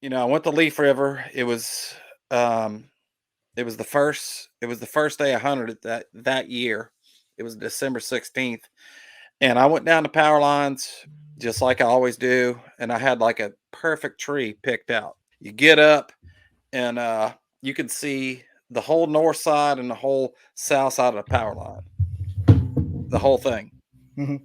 I went to Leaf River. Um, it was the first day I hunted it that year. It was December 16th. And I went down the power lines just like I always do. And I had like a perfect tree picked out. You get up and you can see the whole north side and the whole south side of the power line, the whole thing. Mhm.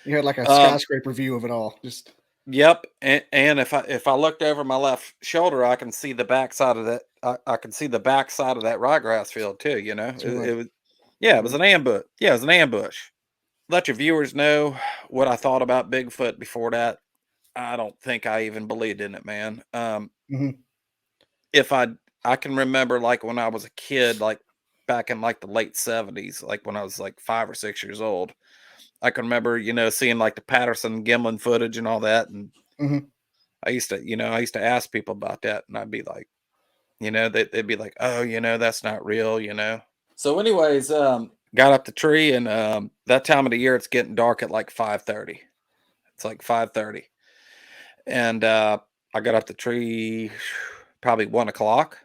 You had like a Um, skyscraper view of it all. Just Yep, and if I looked over my left shoulder, I can see the backside of that. I can see the backside of that ryegrass field too. so It, like, it was, yeah, it was mhm. an ambush. Yeah, it was an ambush. Let your viewers know what I thought about Bigfoot before that. I don't think I even believed in it, man. Mhm. If I can remember like when I was a kid, like back in like the late '70s, like when I was like 5 or 6 years old. I can remember, seeing like the Patterson Gimlin footage and all that, and Mhm. I used to ask people about that, and I'd be like, they'd be like, "Oh, that's not real." So, anyways, got up the tree, and that time of the year, it's getting dark at like 5:30. It's like 5:30, and I got up the tree probably 1 o'clock.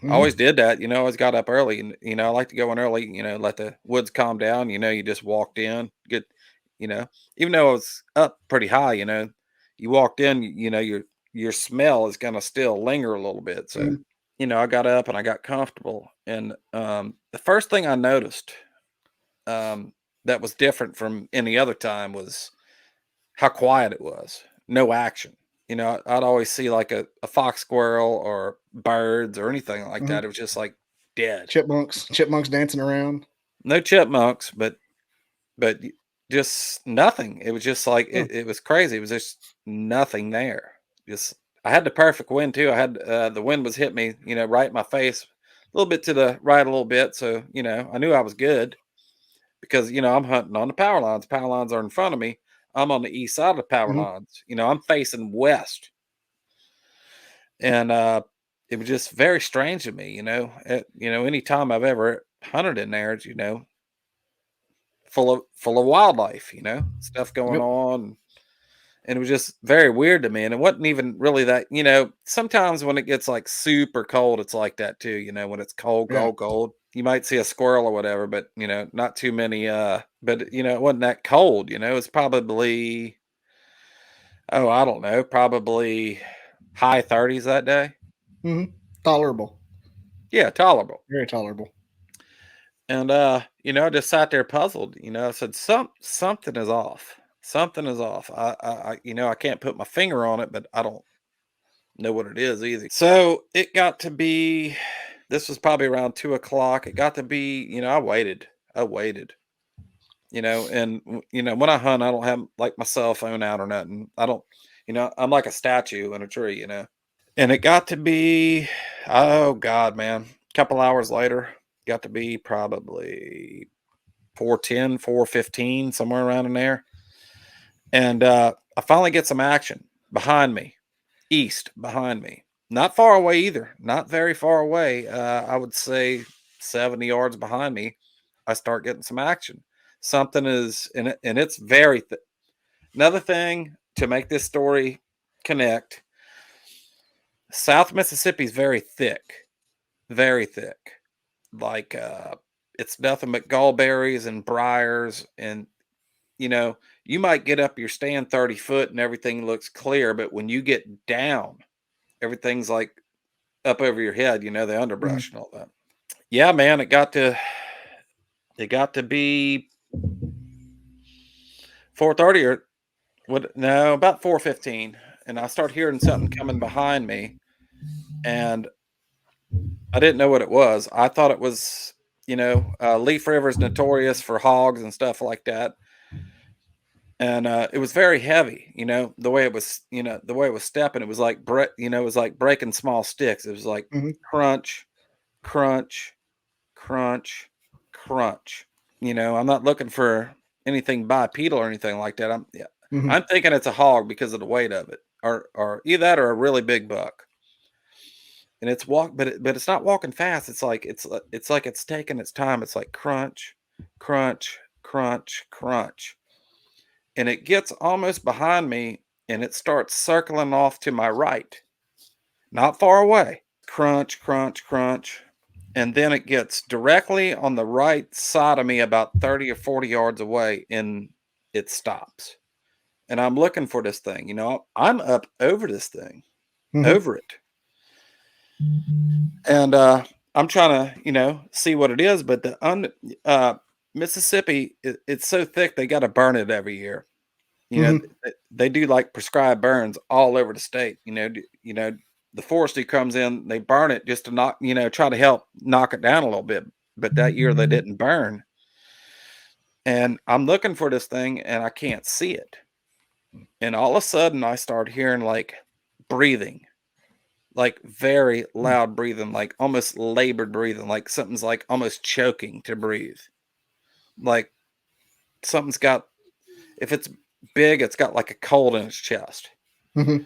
I Mhm. always did that, always got up early, and I like to go in early, let the woods calm down. You just walked in, get, you know, even though I was up pretty high, you walked in, your smell is gonna still linger a little bit. So, Mhm. I got up and I got comfortable, and the first thing I noticed um, that was different from any other time was how quiet it was. No action. I'd always see like a fox squirrel or birds or anything like Mhm. that. It was just like dead. Chipmunks dancing around. No chipmunks, but just nothing. It was just like Huh. it was crazy. It was just nothing there. Just I had the perfect wind too. I had the wind was hit me, right in my face, a little bit to the right, a little bit. So I knew I was good because I'm hunting on the power lines. Power lines are in front of me. I'm on the east side of the power Mhm. lines. I'm facing west, and it was just very strange to me. Any time I've ever hunted in there, it's, full of wildlife. Stuff going Yep. on, and it was just very weird to me. And it wasn't even really that. Sometimes when it gets like super cold, it's like that too. When it's cold, Yeah. cold, cold. You might see a squirrel or whatever, but not too many. But it wasn't that cold. It's probably, oh, I don't know, probably high 30s that day. Mhm. Tolerable. Yeah, tolerable. Very tolerable. And I just sat there puzzled. I said something is off. Something is off. I can't put my finger on it, but I don't know what it is either. So it got to be, this was probably around 2 o'clock. It got to be, I waited. I waited. And when I hunt, I don't have like my cell phone out or nothing. I don't, I'm like a statue in a tree. And it got to be, oh God, man, a couple hours later, got to be probably 4:10, 4:15, somewhere around in there. And I finally get some action behind me, east behind me. Not far away either, not very far away. I would say 70 yards behind me. I start getting some action. Something is, and it's very, another thing to make this story connect. South Mississippi is very thick, very thick. Like it's nothing but gallberries and briars, and you know, you might get up your stand 30 foot and everything looks clear, but when you get down, everything's like up over your head, the Mhm. underbrush and all that. Yeah, man, it got to be 4:30 or what, no, about 4:15, and I start hearing something coming behind me, and I didn't know what it was. I thought it was, Leaf River is notorious for hogs and stuff like that. And it was very heavy, the way it was stepping. It was like it was like breaking small sticks. It was like Mhm. crunch, crunch, crunch, crunch. I'm not looking for anything bipedal or anything like that. Yeah, Mhm. I'm thinking it's a hog because of the weight of it, or either that or a really big buck. And it's but it's not walking fast. It's like it's taking its time. It's like crunch, crunch, crunch, crunch, and it gets almost behind me, and it starts circling off to my right. not far away. Crunch, crunch, crunch. And then it gets directly on the right side of me, about 30 or 40 yards away, and it stops. And I'm looking for this thing. I'm up over this thing, Mhm. over it. And I'm trying to, see what it is. But uh, Mississippi, it's so thick, they got to burn it every year. Mhm. They do like prescribed burns all over the state. The forestry comes in, they burn it just to knock, try to help knock it down a little bit. But that year they didn't burn, and I'm looking for this thing and I can't see it. And all of a sudden I start hearing like breathing, like very Mm. loud breathing, like almost labored breathing, like something's like almost choking to breathe. Like something's got, if it's big, it's got like a cold in its chest. Mhm.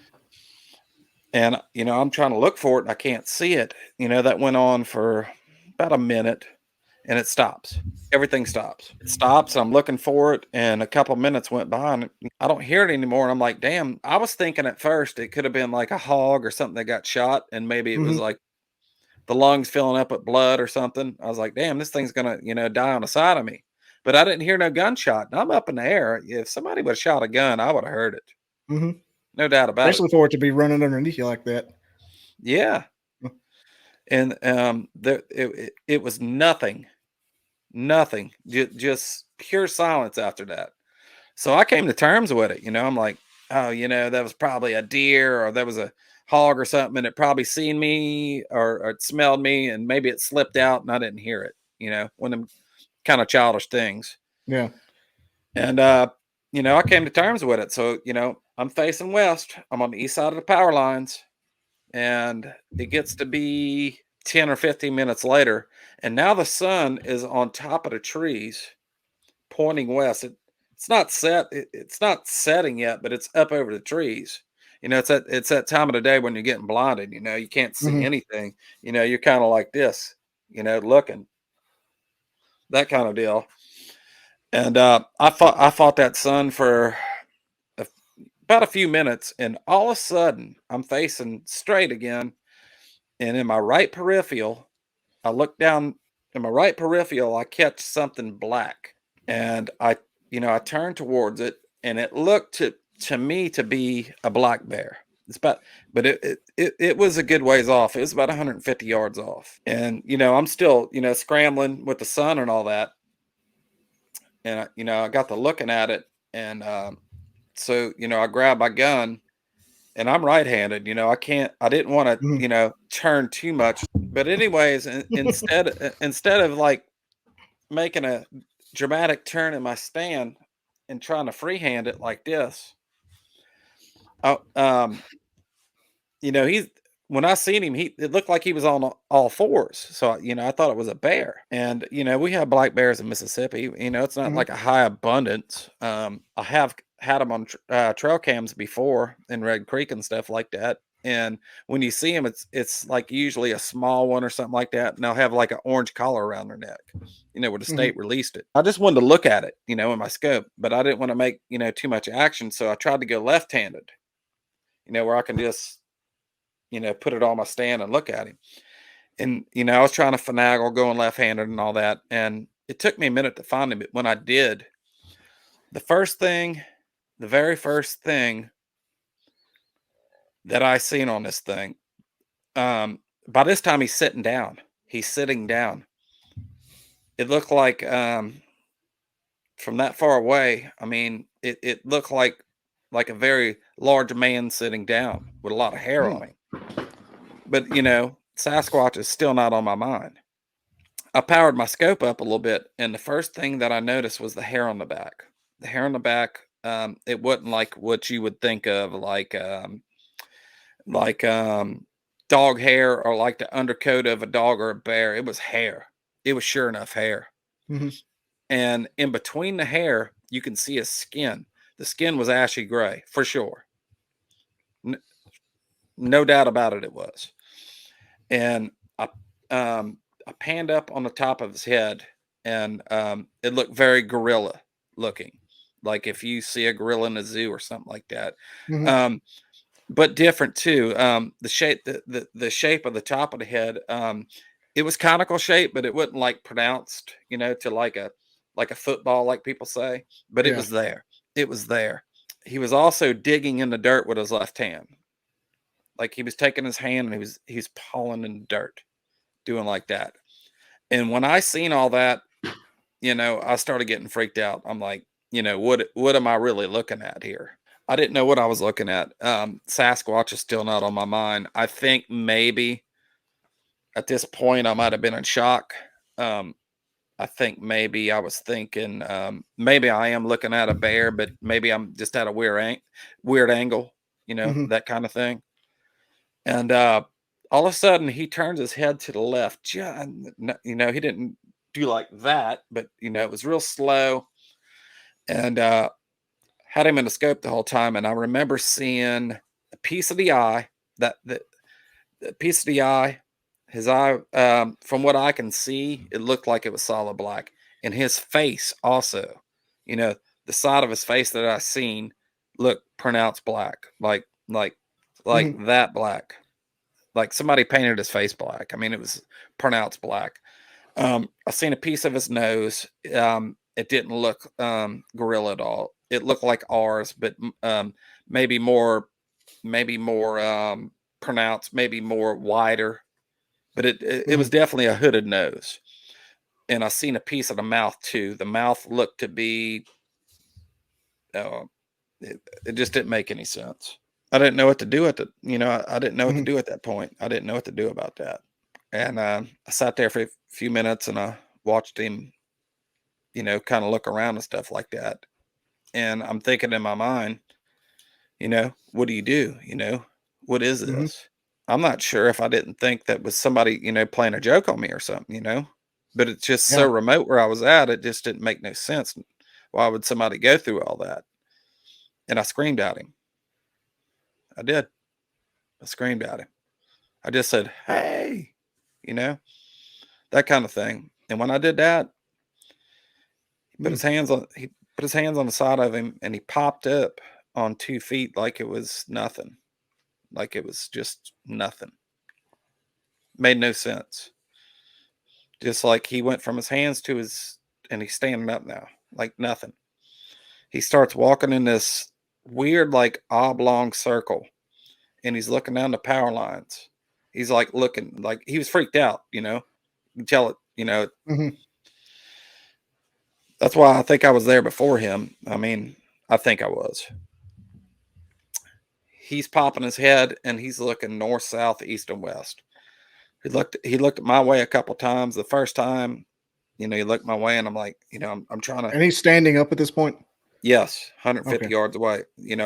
And, I'm trying to look for it and I can't see it. That went on for about a minute and it stops. Everything stops. It stops. I'm looking for it. And a couple minutes went by and I don't hear it anymore. And I'm like, damn, I was thinking at first it could have been like a hog or something that got shot. And maybe it was Mhm. like the lungs filling up with blood or something. I was like, damn, this thing's going to, die on the side of me. But I didn't hear no gunshot. And I'm up in the air. If somebody would have shot a gun, I would have heard it. Mhm. No doubt about it. Especially for it to be running underneath you like that. Yeah. And it was nothing, nothing, just pure silence after that. So I came to terms with it. I'm like, oh, that was probably a deer or that was a hog or something, and it probably seen me or it smelled me, and maybe it slipped out and I didn't hear it. One of them kind of childish things. Yeah. And I came to terms with it. So I'm facing west. I'm on the east side of the power lines, and it gets to be 10 or 15 minutes later, and now the sun is on top of the trees pointing west. It's not setting yet, but it's up over the trees. It's that time of the day when you're getting blinded. You can't see Mhm. anything. You're kind of like this, looking, that kind of deal. And I fought that sun for a, about a few minutes, and all of a sudden I'm facing straight again, and in my right peripheral, I look down in my right peripheral, I catch something black. And I turned towards it, and it looked to me to be a black bear. It's about, but it was a good ways off. It was about 150 yards off. And I'm still, scrambling with the sun and all that. And I got to looking at it, and so I grabbed my gun, and I'm right-handed. I didn't want to, Mhm. turn too much. But anyways, instead of like making a dramatic turn in my stand and trying to freehand it like this. Oh, he's when I seen him, it looked like he was on all fours. So I thought it was a bear. And we have black bears in Mississippi. It's not Mhm. like a high abundance. I have had them on trail cams before in Red Creek and stuff like that. And when you see them, it's like usually a small one or something like that, and they'll have like an orange collar around their neck. Where the Mhm. state released it. I just wanted to look at it, in my scope, but I didn't want to make too much action, so I tried to go left-handed. Where I can just put it on my stand and look at him. And I was trying to finagle going left-handed and all that, and it took me a minute to find him. But when I did, the first thing, the very first thing that I seen on this thing, by this time he's sitting down. He's sitting down. It looked like from that far away, I mean, it looked like a very large man sitting down with a lot of hair on Mm. him. But Sasquatch is still not on my mind. I powered my scope up a little bit, and the first thing that I noticed was the hair on the back. The hair on the back, it wasn't like what you would think of, like dog hair or like the undercoat of a dog or a bear. It was hair. It was sure enough hair. Mhm. And in between the hair, you can see his skin. The skin was ashy gray for sure. N- no doubt about it, it was. And I, I panned up on the top of his head, and it looked very gorilla looking, like if you see a gorilla in a zoo or something like that. Mhm. Um, but different too. The shape of the top of the head, it was conical shape, but it wasn't like pronounced, to like a football, like people say. But it Yeah. was there. It was there. He was also digging in the dirt with his left hand. Like he was taking his hand and he was pawing in the dirt, doing like that. And when I seen all that, I started getting freaked out. I'm like, what am I really looking at here? I didn't know what I was looking at. Sasquatch is still not on my mind. I think maybe at this point I might have been in shock. Um, I think maybe I was thinking maybe I am looking at a bear, but maybe I'm just at a weird angle, Mhm. that kind of thing. And all of a sudden he turns his head to the left. He didn't do like that, but it was real slow. And had him in the scope the whole time, and I remember seeing a piece of the eye, that the piece of the eye, his eye, from what I can see, it looked like it was solid black, and his face also, you know, the side of his face that I seen looked pronounced black, like Mhm. that black, like somebody painted his face black. I mean, it was pronounced black. I seen a piece of his nose. It didn't look gorilla at all. It looked like ours, but maybe more, maybe more pronounced, maybe more wider. But it was Mhm. definitely a hooded nose. And I seen a piece of the mouth too. The mouth looked to be. Uh, it just didn't make any sense. I didn't know what to do at the. I didn't know what to Mhm. do at that point. I didn't know what to do about that. And I sat there for a few minutes and I watched him, kind of look around and stuff like that. And I'm thinking in my mind, what do you do? What is Mhm. this? I'm not sure if I didn't think that was somebody, playing a joke on me or something. But it's just so Yeah. remote where I was at, it just didn't make no sense. Why would somebody go through all that? And I screamed at him. I did. I screamed at him. I just said, "Hey," you know, that kind of thing. And when I did that, Mm. he put his hands on the side of him and he popped up on 2 feet like it was nothing. Like it was just nothing. Made no sense. Just like he went from his hands to his and he's standing up now, like nothing. He starts walking in this weird, like oblong circle, and he's looking down the power lines. He's like looking like he was freaked out. You can tell it. Mhm. That's why I think I was there before him. I mean, I think I was. He's popping his head and he's looking north, south, east, and west. He looked my way a couple times. The first time, he looked my way and I'm like, I'm trying to. And he's standing up at this point? Yes, 150 Okay. yards away, and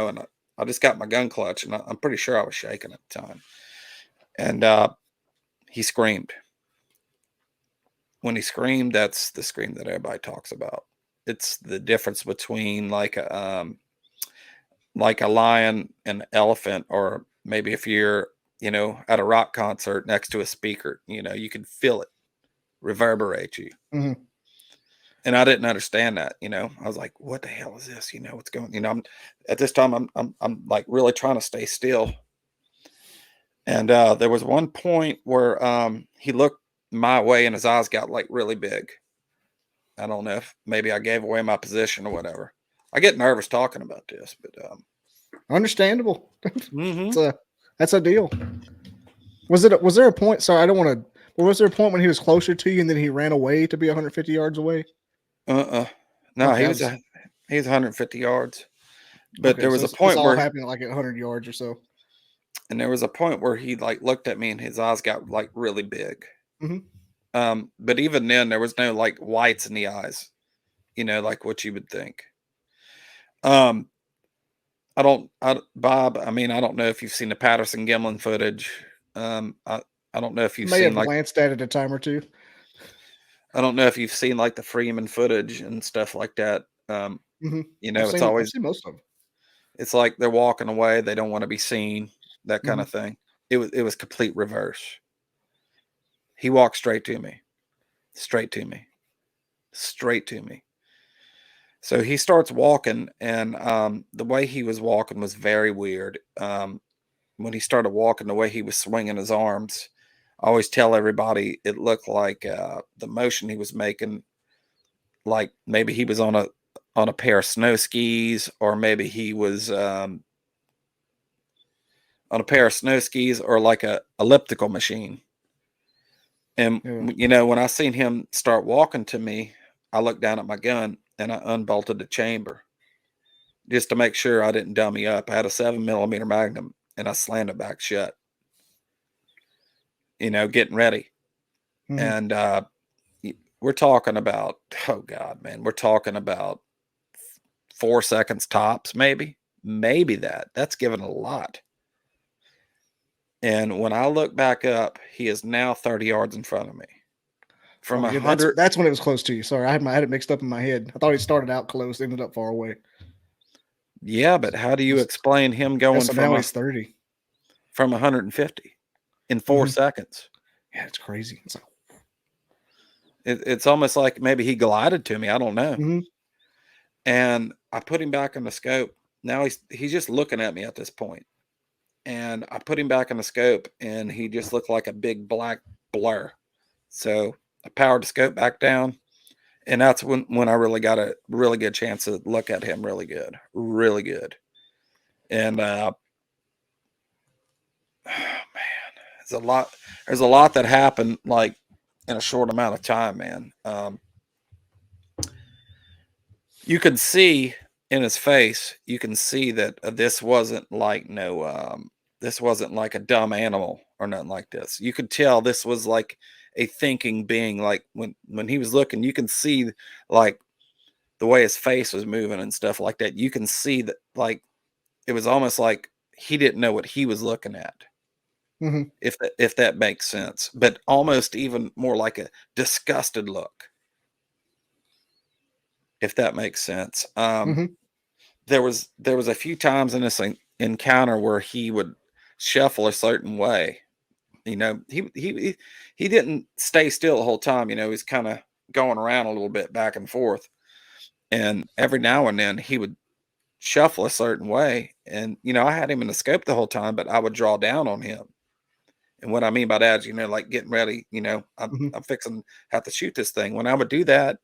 I just got my gun clutch and I'm pretty sure I was shaking at the time. And he screamed. When he screamed, that's the scream that everybody talks about. It's the difference between like a lion and elephant, or maybe if you're, at a rock concert next to a speaker, you can feel it reverberate you. Mhm. And I didn't understand that. I was like, what the hell is this? What's going, I'm at this time, I'm like really trying to stay still. And there was one point where he looked my way and his eyes got like really big. I don't know if maybe I gave away my position or whatever. I get nervous talking about this, but Understandable. It's mhm. a that's a deal. Was there a point, so I don't wanna, but was there a point when he was closer to you and then he ran away to be 150 yards away? Uh-uh. No, Okay, I was he was 150 yards. But okay, there so was a this point all where happened at, like, at 100 yards or so. he like looked at me and his eyes got like really big. Mhm. But even then there was no like whites in the eyes, like what you would think. Um, Bob, I mean, I don't know if you've seen the Patterson Gimlin footage. I don't know if I you've may seen have like glanced at it a time or 2. I don't know if you've seen like the Freeman footage and stuff like that. Um, Mhm. it's always I've seen most of them. it's like they're walking away, they don't want to be seen, that kind Mhm. of thing. It was complete reverse. He walked straight to me, straight to me, straight to me. So he starts walking, and the way he was walking was very weird. when he started walking, the way he was swinging his arms, I always tell everybody it looked like the motion he was making, like maybe he was on a pair of snow skis, or maybe he was on a pair of snow skis, or like a elliptical machine. And Yeah. when I seen him start walking to me, I looked down at my gun and I unbolted the chamber just to make sure I didn't dummy up. I had a 7 millimeter Magnum and I slammed it back shut, getting ready. Hmm. And we're talking about, oh God, man, we're talking about 4 seconds tops, maybe that's given a lot. And when I look back up, he is now 30 yards in front of me from Oh a yeah, that's hundred. that's when it was close to you. Sorry, I had it mixed up in my head. I thought he started out close, ended up far away. Yeah, but how do you explain him Yeah, going so now he's 30. from 150 in four Hmm. seconds? Yeah, it's crazy. It's like, It's almost like maybe he glided to me. I don't know. hmm. And I put him back in the scope. Now he's just looking at me at this point. And I put him back in the scope, and he just looked like a big black blur. So I powered the scope back down, and that's when I really got a really good chance to look at him really good, really good. And man, there's a lot. There's a lot that happened like in a short amount of time, man. You can see in his face, you can see that this wasn't like this wasn't like a dumb animal or nothing like this. You could tell this was like a thinking being. Like when he was looking, you can see like the way his face was moving and stuff like that. You can see that like it was almost like he didn't know what he was looking at. Hmm. If that makes sense, but almost even more like a disgusted look, if that makes sense. Hmm. There was a few times in this encounter where he would shuffle a certain way. He didn't stay still the whole time. He's kind of going around a little bit back and forth, and every now and then he would shuffle a certain way. And I had him in the scope the whole time, but I would draw down on him. And what I mean by that is, like getting ready. I'm Hmm. I'm fixing have to shoot this thing. When I would do that,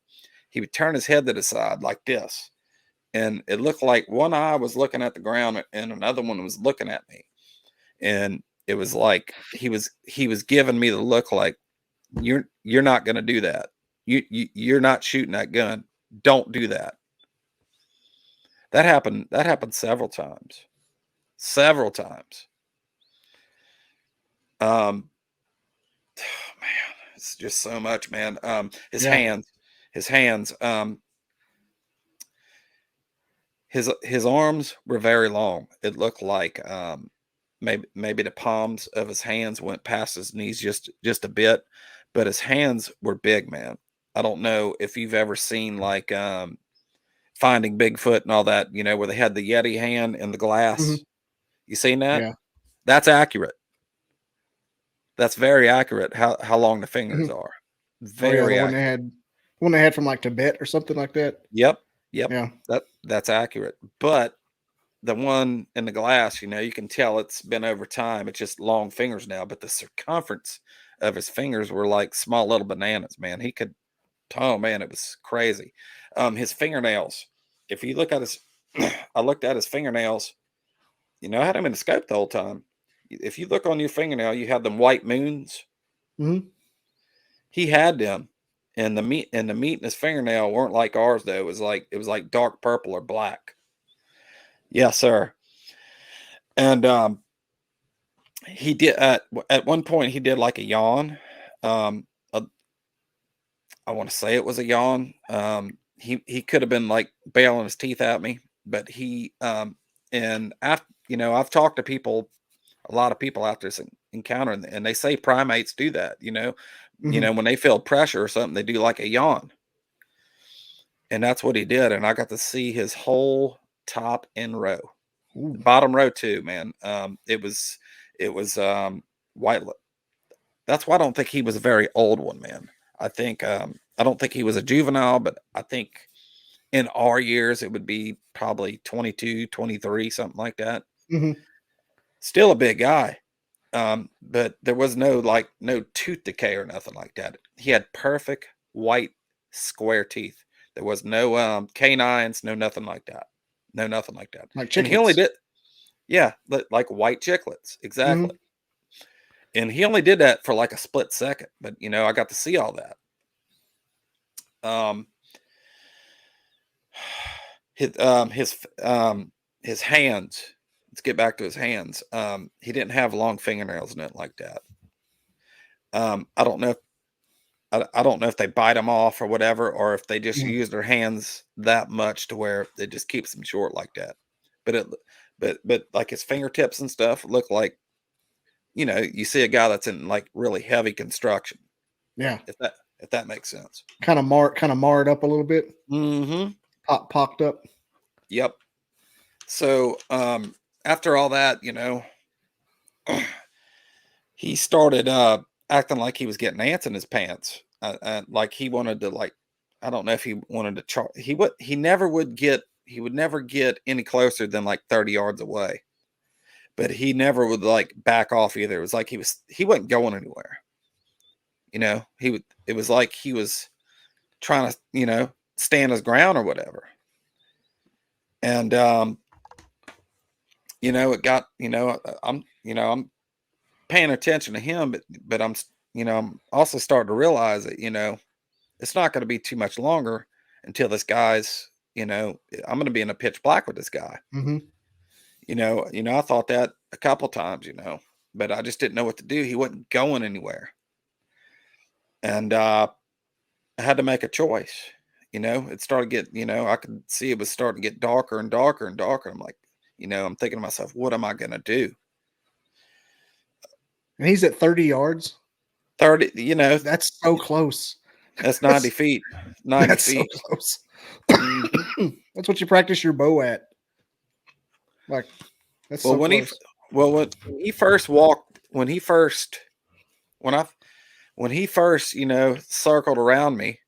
he would turn his head to the side like this, and it looked like one eye was looking at the ground and another one was looking at me. And it was like he was giving me the look like you're not going to do that. You're not shooting that gun. Don't do that. That happened several times. Several times. Um man, it's just so much, man. His Yeah. hands, his hands, his arms were very long. It looked like maybe the palms of his hands went past his knees just a bit, but his hands were big, man. I don't know if you've ever seen like Finding Bigfoot and all that, where they had the Yeti hand in the Hmm. glass. You seen that? Yeah. That's accurate. That's very accurate. How long the Hmm. fingers are. Oh yeah, Very accurate. the one they had from like Tibet or something like that. Yep. Yep. Yeah. That's accurate. But the one in the glass, you can tell it's been over time. It's just long fingers now, but the circumference of his fingers were like small little bananas, man. He could, oh man, it was crazy. His fingernails, if you look at his, I looked at his fingernails, I had him in the scope the whole time. If you look on your fingernail, you have them white moons. Hmm. He had them. And the meat in his fingernail weren't like ours though. It was like dark purple or black. Yes, sir. And he did at one point he did like a yawn. Um, uh, I want to say it was a yawn. He could have been like bailing his teeth at me, but and after I've talked to people, a lot of people after this encounter, and they say primates do that. Hmm. When they feel pressure or something, they do like a yawn, and that's what he did. And I got to see his whole top and row, Ooh. bottom row too, man. It was white. That's why I don't think he was a very old one, man. I don't think he was a juvenile, but I think in our years it would be probably 22, 23, something like that. Hmm. Still a big guy. But there was no tooth decay or nothing like that. He had perfect white square teeth. There was no canines, no nothing like that. No nothing like that. Like And he only chiclets. did, yeah, like white chiclets, Hmm. exactly. And he only did that for like a split second, but I got to see all that. Um his his hands. Let's get back to his hands. He didn't have long fingernails and it like that. I don't know I don't know if they bite them off or whatever, or if they just Hmm. use their hands that much to where it just keeps them short like that. But but like his fingertips and stuff look like you see a guy that's in like really heavy construction. Yeah. If that makes sense. Kind of marred up a little bit. Mm-hmm. Pocked up. Yep. So after all that, he started acting like he was getting ants in his pants. Like he wanted to like I don't know if he wanted to he would never get any closer than like 30 yards away. But he never would like back off either. It was like he wasn't going anywhere. He would it was like he was trying to, stand his ground or whatever. And it got, I'm paying attention to him, but I'm also starting to realize that, it's not going to be too much longer until this guy's, I'm going to be in a pitch black with this guy. Hmm. I thought that a couple times, but I just didn't know what to do. He wasn't going anywhere. And I had to make a choice. It started getting, I could see it was starting to get darker and darker and darker. I'm like, I'm thinking to myself, what am I going to do? And he's at 30 yards. 30, That's so close. that's 90 That's feet, 90 that's so feet. close. Mhm. That's what you practice your bow at. Like that's Well, so close. when he first walked, when I, when he first, circled around me,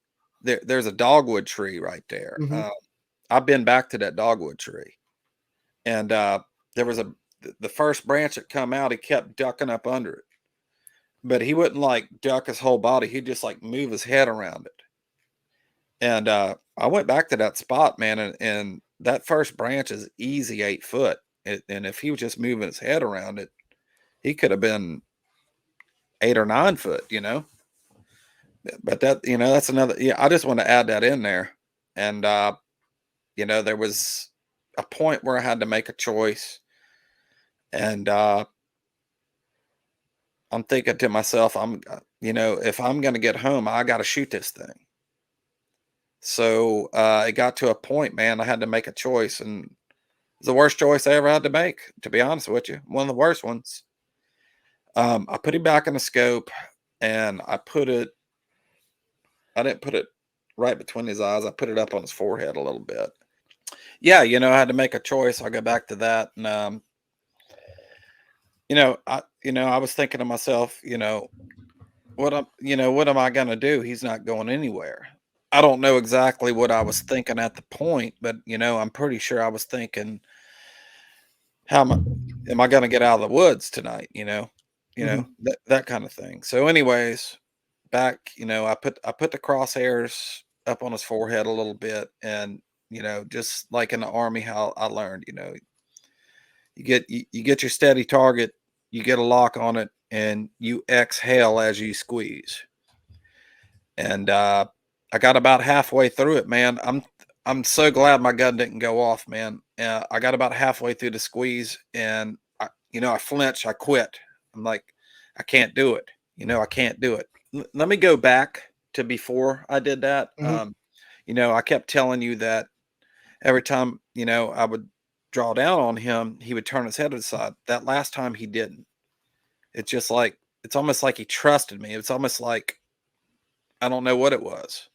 there's a dogwood tree right there. Hmm. I've been back to that dogwood tree, and there was the first branch that come out. He kept ducking up under it, but he wouldn't like duck his whole body. He'd just like move his head around it. And I went back to that spot, man, and that first branch is easy 8 foot. And if he was just moving his head around it, he could have been 8 or 9 foot, But that's another. Yeah, I just want to add that in there. And there was a point where I had to make a choice, and I'm thinking to myself, if I'm gonna get home, I got to shoot this thing. So it got to a point, man. I had to make a choice, and it's the worst choice I ever had to make. To be honest with you, one of the worst ones. I put him back in the scope, and I didn't put it right between his eyes. I put it up on his forehead a little bit. Yeah, I had to make a choice. I'll go back to that, and I was thinking to myself, what am I gonna do? He's not going anywhere. I don't know exactly what I was thinking at the point, but I'm pretty sure I was thinking, how am I gonna get out of the woods tonight? Hmm. That kind of thing. So, anyways, back, I put the crosshairs up on his forehead a little bit, and just like in the army, how I learned, you get your steady target, you get a lock on it, and you exhale as you squeeze. And I got about halfway through it, man. I'm so glad my gun didn't go off, man. I got about halfway through the squeeze, and I flinched. I quit. I'm like, I can't do it. I can't do it. Let me go back to before I did that. Hmm. I kept telling you that every time I would draw down on him, he would turn his head to the side. That last time he didn't. It's just like it's almost like he trusted me. It's almost like I don't know what it was.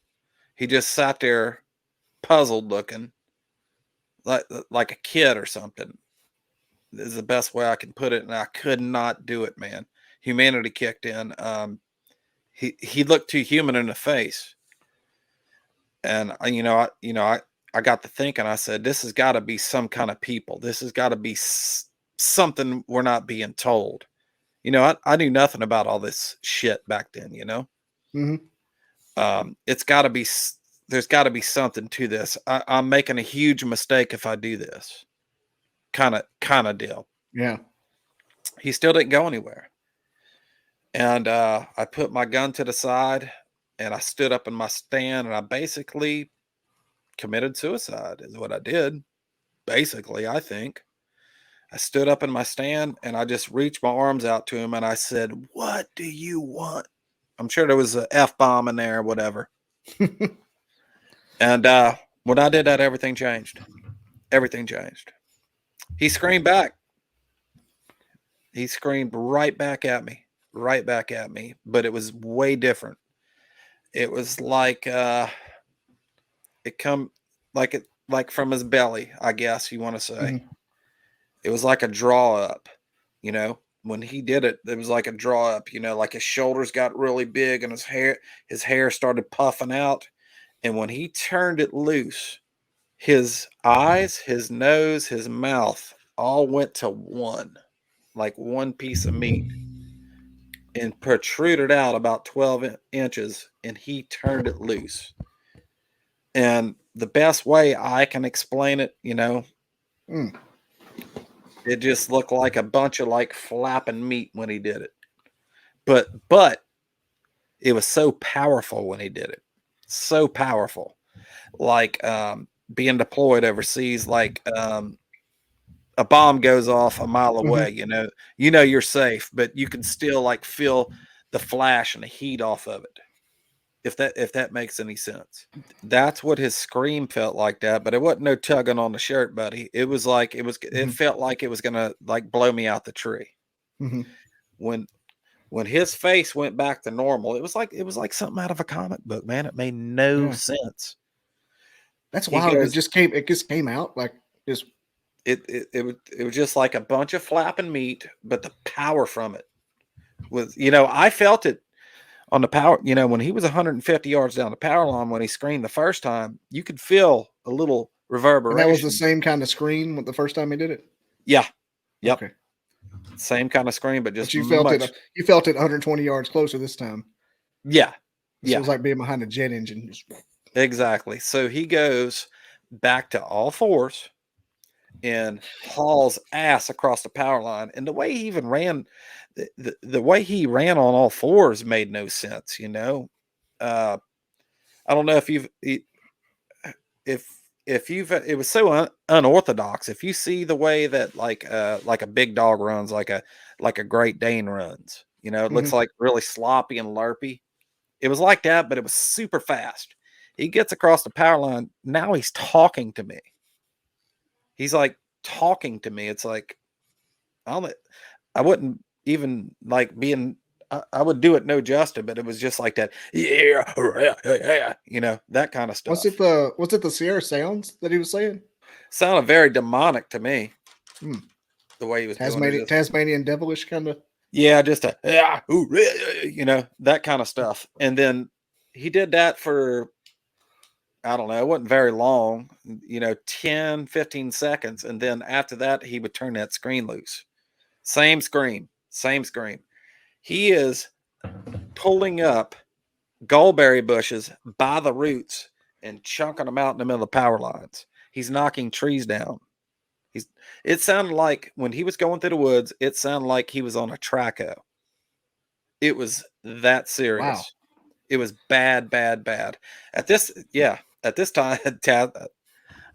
He just sat there puzzled looking, like a kid or something. Is the best way I can put it, and I could not do it, man. Humanity kicked in. He looked too human in the face, and I got to thinking. I said, this has got to be some kind of people. This has got to be something we're not being told. I knew nothing about all this shit back then, Hmm. It's got to be, there's got to be something to this. I'm making a huge mistake if I do this kind of deal. Yeah. He still didn't go anywhere. And I put my gun to the side and I stood up in my stand and I basically committed suicide, is what I did. Basically, I think. I stood up in my stand and I just reached my arms out to him and I said, "What do you want?" I'm sure there was a F bomb in there or whatever. And when I did that, everything changed. Everything changed. He screamed back. He screamed right back at me. Right back at me. But it was way different. It was like it come like from his belly, I guess you want to say. Hmm. It was like a draw up, you know. When he did it, it was like a draw up, like his shoulders got really big and his hair started puffing out. And when he turned it loose, his eyes, his nose, his mouth all went to one, like one piece of meat, and protruded out about 12 inches, and he turned it loose. And the best way I can explain it, Mm. it just looked like a bunch of like flapping meat when he did it. But it was so powerful when he did it. So powerful. Like being deployed overseas, like a bomb goes off a mile Hmm. away, you know you're safe, but you can still like feel the flash and the heat off of it. If that makes any sense. That's what his scream felt like that, but it wasn't no tugging on the shirt, buddy. It was like it Hmm. felt like it was gonna like blow me out the tree. Hmm. When when his face went back to normal, it was like something out of a comic book, man. It made no Yeah. sense. That's He wild. It goes, just came. It just came out like just. it was just like a bunch of flapping meat, but the power from it was, I felt it on the power, when he was 150 yards down the power line when he screamed the first time, you could feel a little And that was the reverberation. same kind of scream with the first time he did it. Yeah. Yep. Okay, Same kind of scream, but but just you felt it. much. You felt it 120 yards closer this time. Yeah. So it Yeah. was like being behind a jet engine. Just, Exactly. So he goes back to all fours and hauls ass across the power line. And the way he even ran, the way he ran on all fours made no sense. Uh, I don't know if if you've it was so unorthodox. If you see the way that like a big dog runs, like a Great Dane runs, it looks mhm. like really sloppy and larpy. It was like that, but it was super fast. He gets across the power line. Now he's talking to me. He's like talking to me. It's like I don't, I wouldn't even like being. I would do it no justice, but it was just like that. Yeah, yeah, that kind of stuff. Was it the Sierra Sounds that he was saying? Sounded very demonic to me. Hmm. The way he was doing it, just Tasmanian devilish kind of. yeah, just a yeah, ooh, that kind of stuff. And then he did that for I don't know, it wasn't very long, 10, 15 seconds, and then after that he would turn that screen loose. Same scream, same scream. He is pulling up gulberry bushes by the roots and chunking them out in the middle of power lines. He's knocking trees down. He's it sounded like when he was going through the woods, it sounded like he was on a traco. It was that Wow. serious. It was bad, bad, bad. At this time,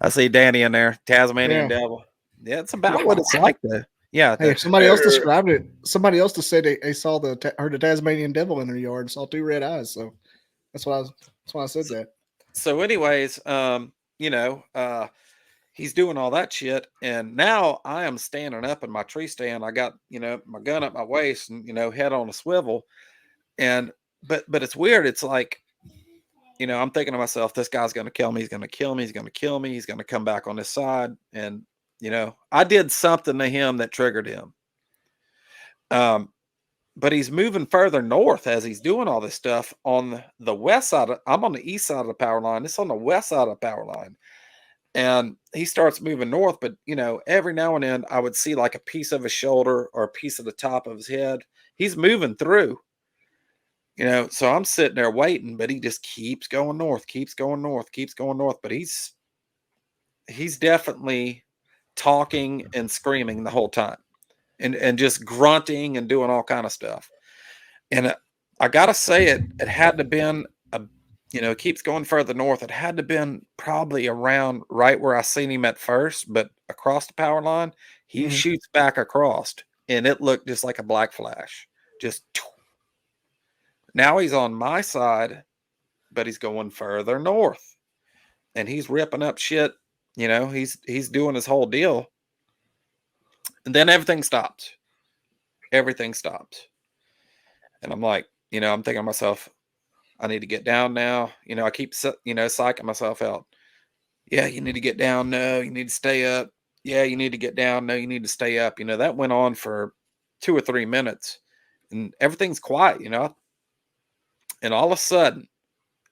I see Danny in there, Tasmanian Yeah. devil. Yeah, it's about what Wow. it's like to, yeah, Hey, if somebody else described it, somebody else just said they saw heard the Tasmanian devil in their yard and saw two red eyes. So that's why I said so, that. so anyways, he's doing all that shit, and now I am standing up in my tree stand. I got, my gun up my waist and, head on a swivel. And but it's weird. It's like, I'm thinking to myself, this guy's gonna kill me, he's gonna kill me, he's gonna kill me, he's gonna come back on this side. And I did something to him that triggered him. Um, but he's moving further north as he's doing all this stuff on the west side. I'm on the east side of the power line. It's on the west side of the power line. and he starts moving north. But every now and then I would see like a piece of his shoulder or a piece of the top of his head. He's moving through. So I'm sitting there waiting, but he just keeps going north, keeps going north, keeps going north. But he's definitely talking and screaming the whole time, and just grunting and doing all kind of stuff. And I gotta say, it had to been a it keeps going further north. It had to been probably around right where I seen him at first, but across the power line, he Mhm. shoots back across, and it looked just like a black flash. Just now he's on my side, but he's going further north, and he's ripping up shit. He's doing his whole deal, and then everything stops. Everything stops, and I'm like, I'm thinking to myself, I need to get down now. I keep psyching myself out. Yeah, you need to get down. No, you need to stay up. Yeah, you need to get down. No, you need to stay up. That went on for 2 or 3 minutes, and everything's quiet. And all of a sudden,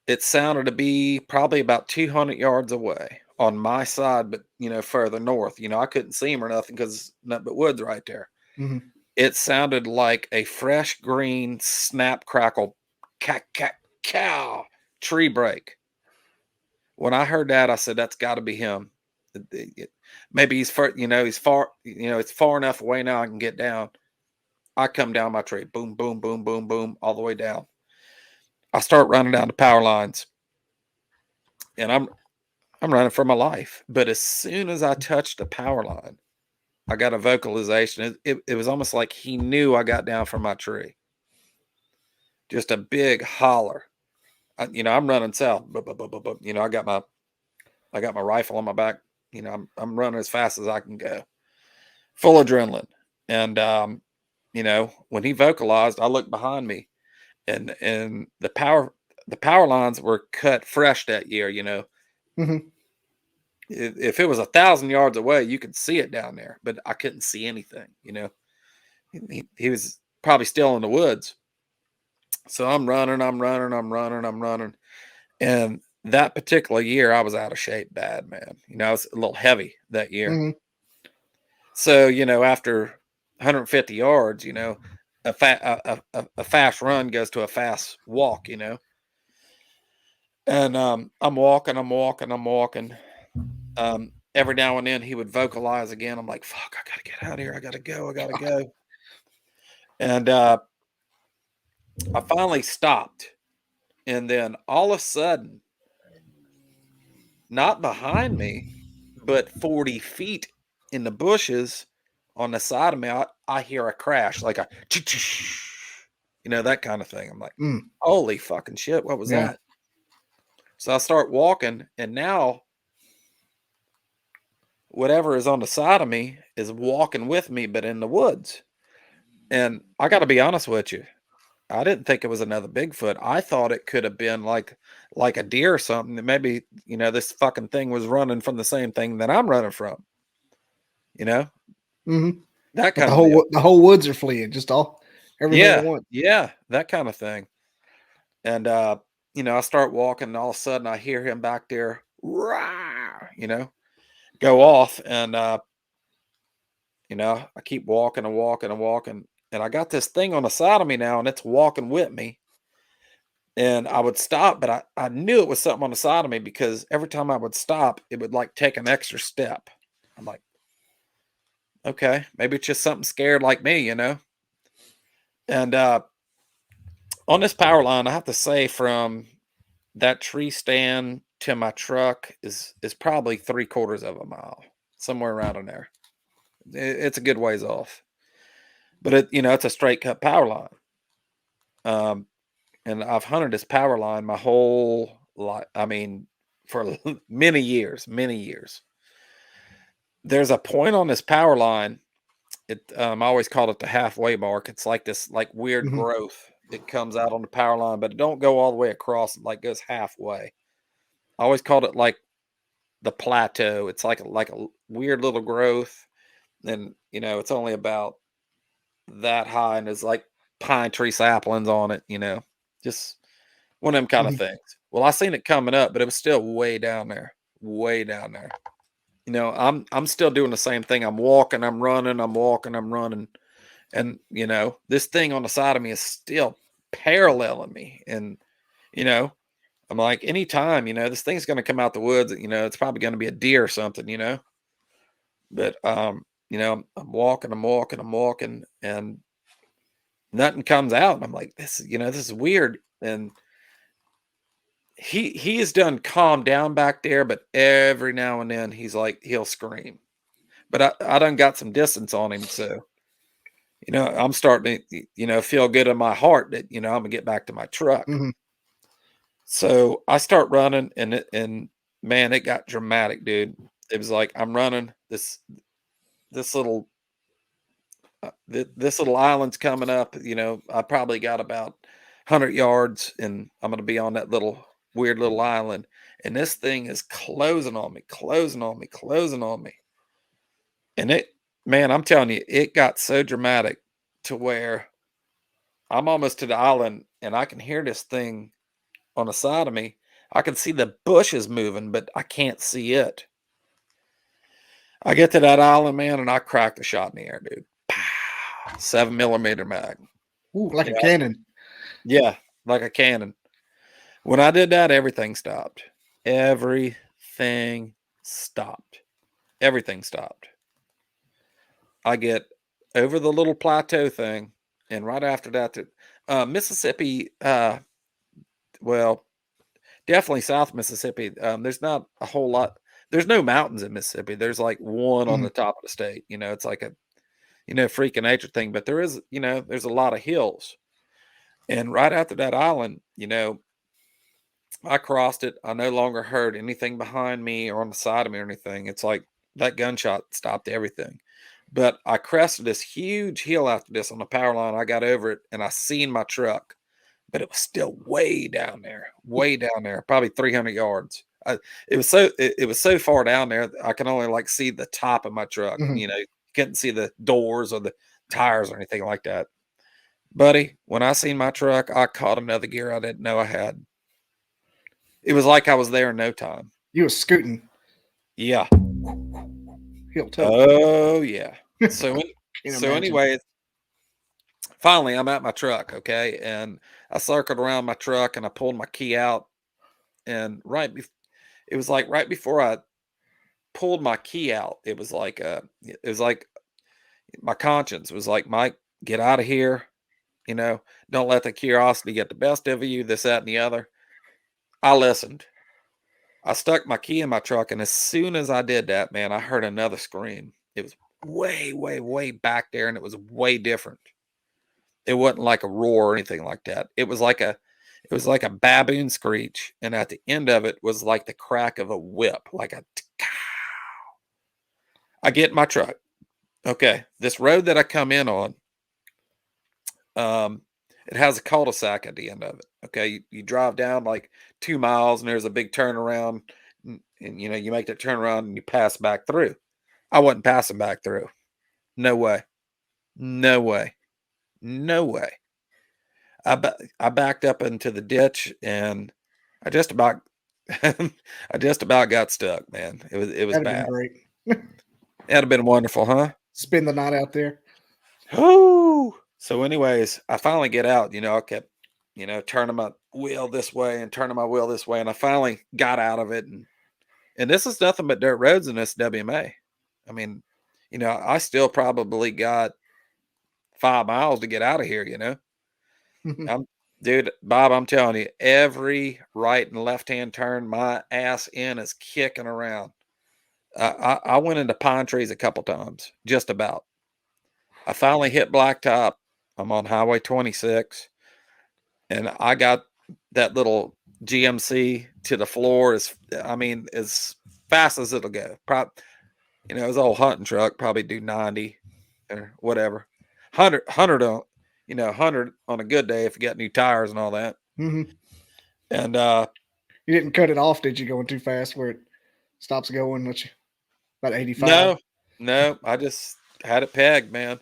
it sounded to be probably about 200 yards away on my side, but further north. I couldn't see him or nothing because nothing but woods right there. Mhm. It sounded like a fresh green snap crackle, cack cack cow tree break. When I heard that, I said, "That's got to be him." Maybe he's far, he's far, it's far enough away now I can get down. I come down my tree, boom, boom, boom, boom, boom, all the way down. I start running down the power lines, and I'm running for my life. But as soon as I touched the power line, I got a vocalization. It was almost like he knew I got down from my tree. Just a big holler. I'm running south. I got my rifle on my back. I'm running as fast as I can go, full adrenaline. And when he vocalized, I looked behind me, and the power lines were cut fresh that year. Mhm. If it was 1,000 yards away, you could see it down there, but I couldn't see anything. He was probably still in the woods. So I'm running, I'm running, I'm running, I'm running. And that particular year, I was out of shape bad, man. I was a little heavy that year. Mhm. So, after 150 yards, a fast run goes to a fast walk, and I'm walking, I'm walking, I'm walking. Every now and then he would vocalize again. I'm like, fuck, I gotta get out of here. I gotta go. I gotta go. And I finally stopped. And then all of a sudden, not behind me, but 40 feet in the bushes on the side of me, I hear a crash, like a, that kind of thing. I'm like, Mm. holy fucking shit, what was Yeah. that? So I start walking, and now whatever is on the side of me is walking with me, but in the woods. And I got to be honest with you, I didn't think it was another Bigfoot. I thought it could have been like a deer or something. That maybe this fucking thing was running from the same thing that I'm running from. You know Mhm. that But kind of deal. the whole woods are fleeing, just all everything at Yeah, once. yeah, that kind of thing. And I start walking, and all of a sudden I hear him back there, "Rah," go off, and I keep walking and walking and walking, and I got this thing on the side of me now, and it's walking with me. And I would stop, but I knew it was something on the side of me because every time I would stop, it would like take an extra step. I'm like, okay, maybe it's just something scared like me. And on this power line, I have to say, from that tree stand to my truck is probably 3/4 of a mile, somewhere around in there. It's a good ways off, but it's a straight cut power line. Um, and I've hunted this power line my whole life. I mean, for many years, many years. There's a point on this power line. I always called it the halfway mark. It's like this like weird Mhm. growth. It comes out on the power line, but it don't go all the way across. It like goes halfway. I always called it like the plateau. It's like a weird little growth. And it's only about that high, and there's like pine tree saplings on it. Just one of them kind of Mhm. things. Well, I seen it coming up, but it was still way down there, way down there. You know, I'm still doing the same thing. I'm walking, I'm running, I'm walking, I'm running. And, you know, this thing on the side of me is still paralleling me. And, you know, I'm like, anytime, you know, this thing's gonna come out the woods, you know, it's probably gonna be a deer or something, you know. But you know, I'm walking, I'm walking, I'm walking, and nothing comes out. And I'm like, this is, you know, this is weird. And he has done calm down back there, but every now and then he's like, he'll scream. But I done got some distance on him, so you know, I'm starting to, you know, feel good in my heart that, you know, I'm gonna get back to my truck. Hmm. So I start running and man, it got dramatic, dude. It was like I'm running this little this little island's coming up, you know, I probably got about 100 yards and I'm going to be on that little weird little island. And this thing is closing on me, closing on me, closing on me. And man, I'm telling you, it got so dramatic to where I'm almost to the island and I can hear this thing on the side of me. I can see the bushes moving, but I can't see it. I get to that island, man, and I crack the shot in the air, dude. Pow! 7 millimeter mag. Ooh, like You a know, cannon. yeah, like a cannon. When I did that, everything stopped. Everything stopped. Everything stopped. I get over the little plateau thing, and right after that, Mississippi. Well, definitely South Mississippi. There's not a whole lot. There's no mountains in Mississippi. There's like one on Mhm. the top of the state. You know, it's like a freaking nature thing. But there is, you know, there's a lot of hills. And right after that island, you know, I crossed it. I no longer heard anything behind me or on the side of me or anything. It's like that gunshot stopped everything. But I crested this huge hill after this on the power line. I got over it and I seen my truck, but it was still way down there, probably 300 yards. It was so far down there that I can only like see the top of my truck. Mhm. You know, couldn't see the doors or the tires or anything like that. Buddy, when I seen my truck, I caught another gear I didn't know I had. It was like I was there in no time. You was scooting Yeah. heel toe. Oh, yeah. So Can't imagine. anyway, finally I'm at my truck, okay? And I circled around my truck and I pulled my key out and it was like right before I pulled my key out, it was like my conscience was like, "Mike, get out of here, you know, don't let the curiosity get the best of you, this, that, and the other." I listened. I stuck my key in my truck, and as soon as I did that, man, I heard another scream. It was way, way, way back there, and it was way different. It wasn't like a roar or anything like that. It was like a baboon screech, and at the end of it was like the crack of a whip, like a I get in my truck. Okay, this road that I come in on, um, it has a cul-de-sac at the end of it. Okay, you drive down like 2 miles, and there's a big turnaround, and you know you make that turnaround and you pass back through. I wasn't passing back through. No way. No way. No way. I backed up into the ditch and I just about I just about got stuck, man. It was That'd have been bad. great. That'd have been wonderful, huh? Spend the night out there. Whoo! So anyways, I finally get out, you know, I kept, you know, turning my wheel this way and turning my wheel this way, and I finally got out of it and this is nothing but dirt roads in this WMA. I mean, you know, I still probably got 5 miles to get out of here, you know. I'm dude, Bob, I'm telling you, every right and left hand turn, my ass in is kicking around. I went into pine trees a couple times, just about. I finally hit blacktop. I'm on Highway 26, and I got that little GMC to the floor I mean, as fast as it'll go. You know, his old hunting truck probably do 90 or whatever. 100 on, you know, 100 on a good day if you got new tires and all that. Hmm. And You didn't cut it off, did you? Going too fast where it stops going? What you about 85? no, no, I just had it pegged, man.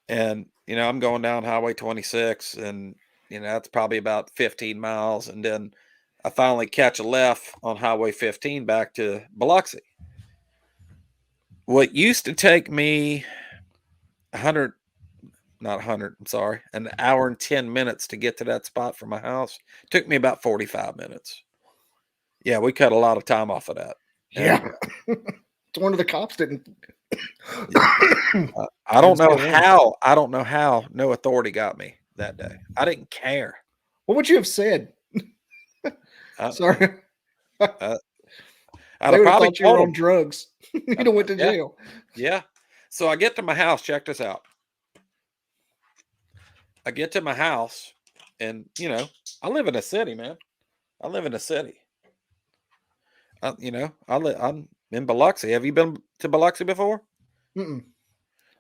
And you know, I'm going down Highway 26, and you know, that's probably about 15 miles, and then I finally catch a left on Highway 15 back to Biloxi. What used to take me 100, not 100, I'm sorry, an hour and 10 minutes to get to that spot from my house took me about 45 minutes. Yeah, we cut a lot of time off of that. Yeah. And It's one of the cops didn't. I don't Didn't know stay long. how. I don't know how no authority got me that day. I didn't care. What would you have said? I, Sorry, I, I'd they have would have probably thought you were told on them. drugs. You'd have went to Yeah, jail. yeah. So I get to my house. Check this out. I get to my house, and I live in a city, man. I live in a city. I'm in Biloxi. Have you been to Biloxi before? Mm-mm.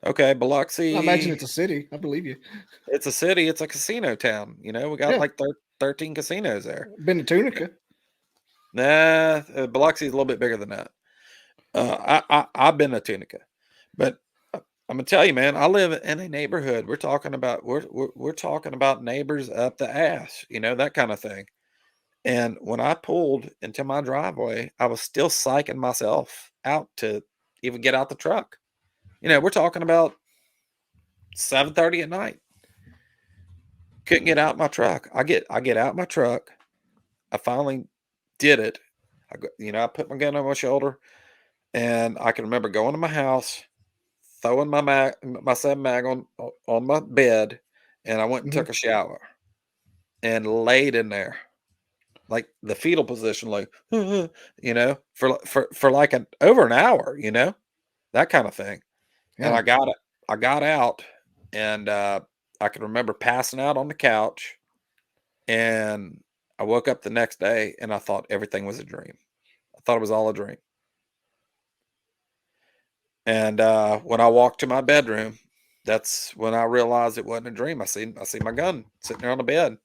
Okay, I imagine Biloxi. it's a city. I believe you. It's a city. It's a casino town. We got Yeah, like 13 casinos there. been to Tunica. Nah, Biloxi is a little bit bigger than that. I've been to Tunica, but I'm gonna tell you, man, I live in a neighborhood. We're talking about neighbors up the ass, that kind of thing. And when I pulled into my driveway, I was still psyching myself out to even get out the truck. We're talking about 7:30 at night. Couldn't get out my truck. I get out my truck. I finally did it. I put my gun on my shoulder, and I can remember going to my house, throwing my 7 mag on my bed, and I went and Hmm. took a shower and laid in there like the fetal position, like for like an over an hour, that kind of thing. And Yeah, I got out, and I can remember passing out on the couch, and I woke up the next day, and I thought everything was a dream. I thought it was all a dream. And when I walked to my bedroom, that's when I realized it wasn't a dream. I see my gun sitting there on the bed.